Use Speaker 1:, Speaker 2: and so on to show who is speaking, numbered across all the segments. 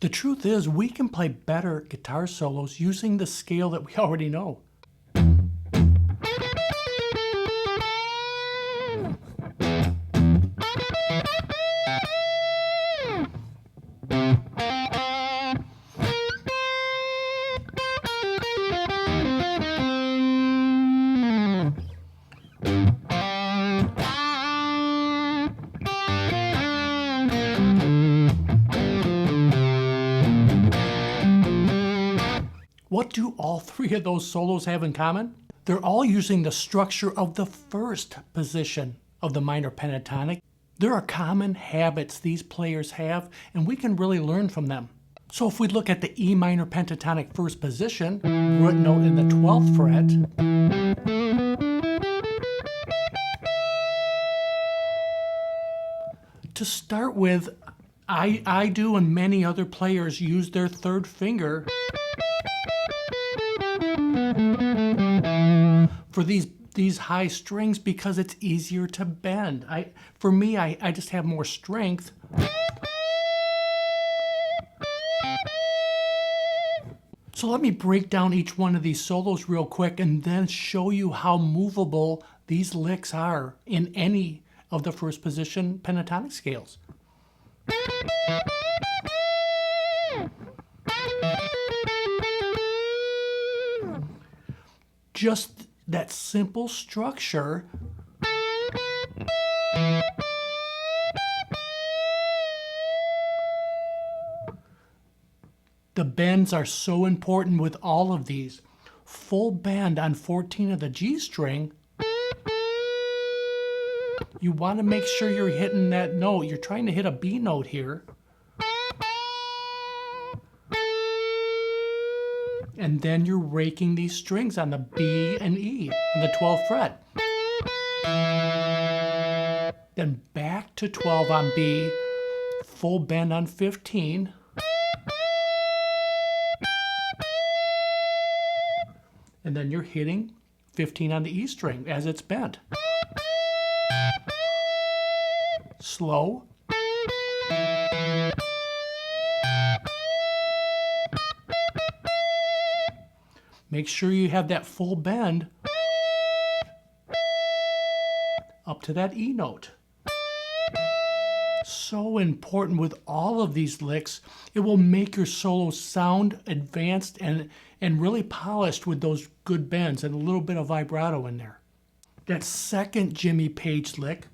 Speaker 1: The truth is, we can play better guitar solos using the scale that we already know. What do all three of those solos have in common? They're all using the structure of the first position of the minor pentatonic. There are common habits these players have, and we can really learn from them. So if we look at the E minor pentatonic first position, root note in the 12th fret, to start with, I do and many other players use their third finger for these high strings because it's easier to bend. For me, I just have more strength. So let me break down each one of these solos real quick and then show you how movable these licks are in any of the first position pentatonic scales. Just that simple structure the bends are so important with all of these. Full bend on 14 of the G string, you want to make sure you're hitting that note. You're trying to hit a B note here. And then you're raking these strings on the B and E on the 12th fret. Then back to 12 on B, full bend on 15. And then you're hitting 15 on the E string as it's bent. Slow. Make sure you have that full bend up to that E note. So important with all of these licks. It will make your solo sound advanced and really polished with those good bends and a little bit of vibrato in there. That second Jimmy Page lick,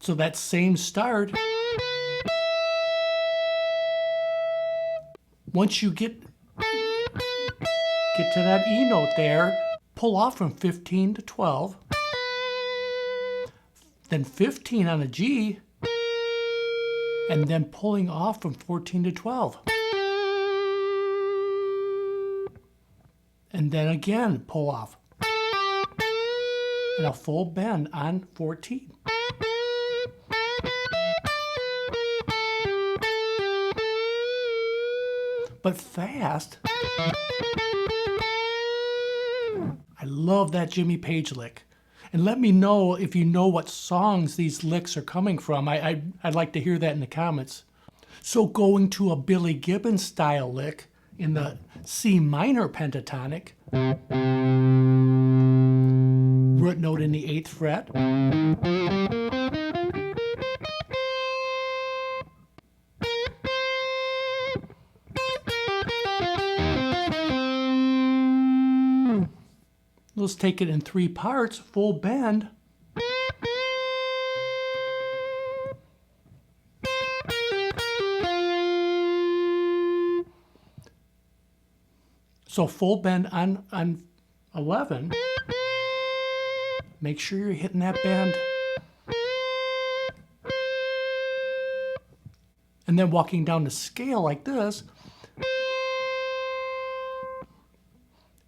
Speaker 1: so that same start, once you get to that E note there, pull off from 15 to 12, then 15 on a G, and then pulling off from 14 to 12. And then again, pull off. And a full bend on 14. But fast. I love that Jimmy Page lick. And let me know if you know what songs these licks are coming from. I'd like to hear that in the comments. So going to a Billy Gibbons style lick in the C minor pentatonic, root note in the 8th fret, let's take it in 3 parts, full bend. So full bend on 11. Make sure you're hitting that bend. And then walking down the scale like this.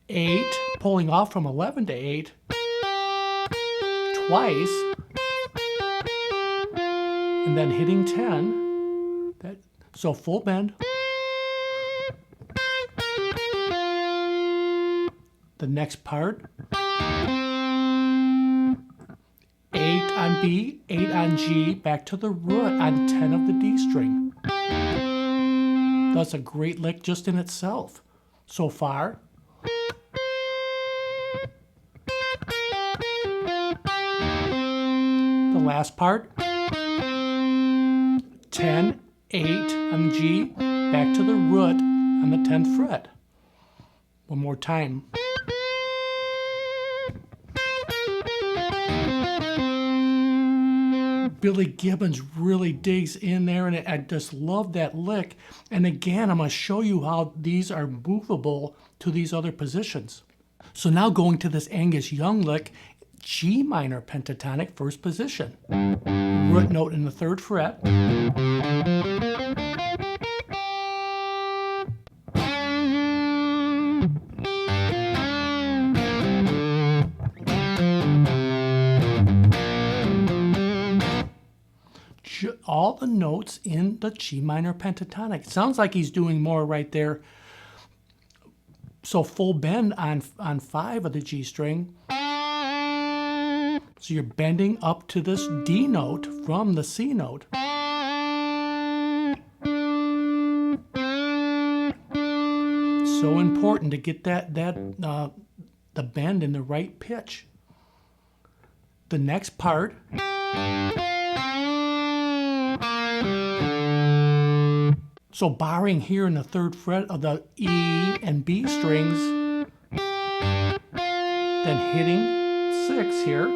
Speaker 1: 8, pulling off from 11 to 8, twice, and then hitting 10, so full bend. The next part, 8 on on B, 8 on G, back to the root on 10 of the D string. That's a great lick just in itself. So far. The last part. 10, 8 on G, back to the root on the 10th fret. One more time. Billy Gibbons really digs in there, and I just love that lick. And again, I'm going to show you how these are movable to these other positions. So now going to this Angus Young lick, G minor pentatonic, first position. Root note in the 3rd fret. All the notes in the G minor pentatonic. It sounds like he's doing more right there. So full bend on 5 of the G string. So you're bending up to this D note from the C note. So important to get the bend in the right pitch. The next part. So barring here in the 3rd fret of the E and B strings, then hitting 6 here,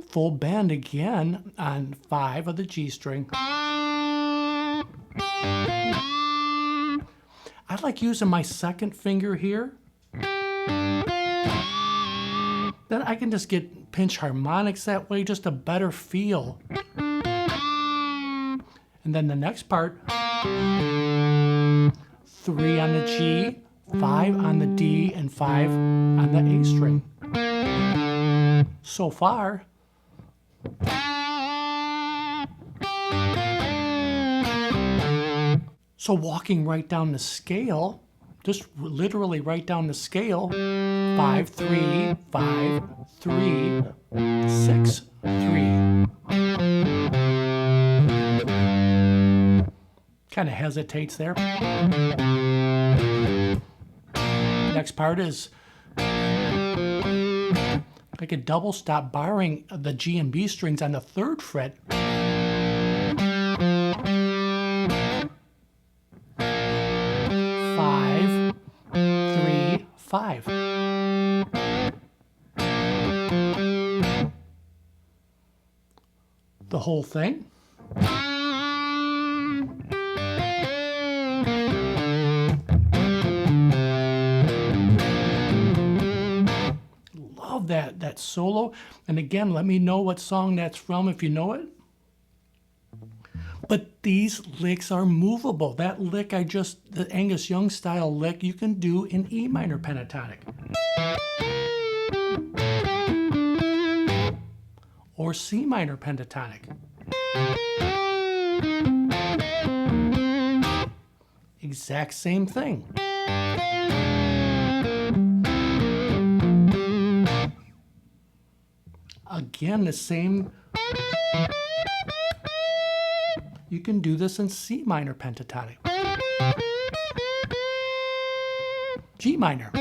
Speaker 1: full bend again on 5 of the G string. I like using my 2nd finger here. Then I can just get pinch harmonics that way, just a better feel. And then the next part, 3 on the G, 5 on the D, and 5 on the A string. So far. So walking right down the scale, just literally right down the scale, 5, 3, 5, 3, 6, 3. Kind of hesitates there. Next part is like a double stop, barring the G and B strings on the 3rd fret. 5, 3, 5. The whole thing. That solo. And again, let me know what song that's from if you know it. But these licks are movable. That lick the Angus Young style lick, you can do in E minor pentatonic. Or C minor pentatonic. Exact same thing. Again, the same. You can do this in C minor pentatonic. G minor.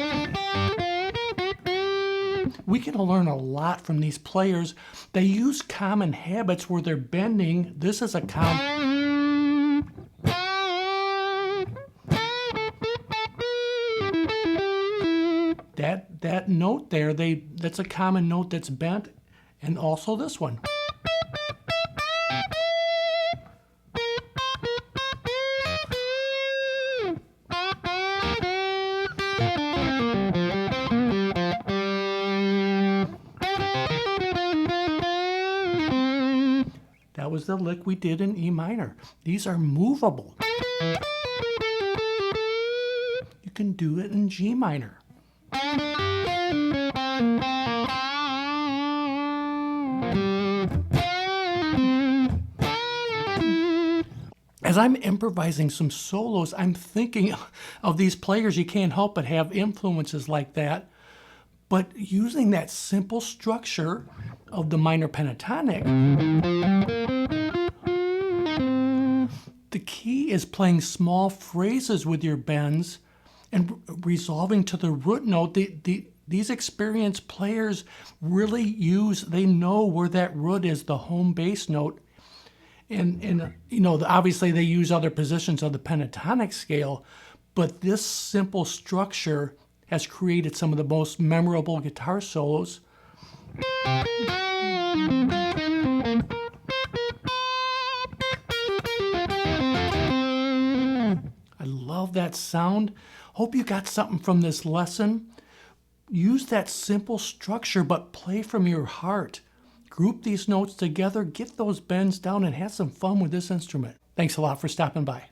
Speaker 1: We can learn a lot from these players. They use common habits where they're bending. This is a that note there, that's a common note that's bent. And also this one. That was the lick we did in E minor. These are movable. You can do it in G minor. As I'm improvising some solos, I'm thinking of these players. You can't help but have influences like that. But using that simple structure of the minor pentatonic, the key is playing small phrases with your bends and resolving to the root note. These experienced players really they know where that root is, the home bass note. And you know, obviously they use other positions of the pentatonic scale, but this simple structure has created some of the most memorable guitar solos. I love that sound. Hope you got something from this lesson. Use that simple structure, but play from your heart. Group these notes together, get those bends down, and have some fun with this instrument. Thanks a lot for stopping by.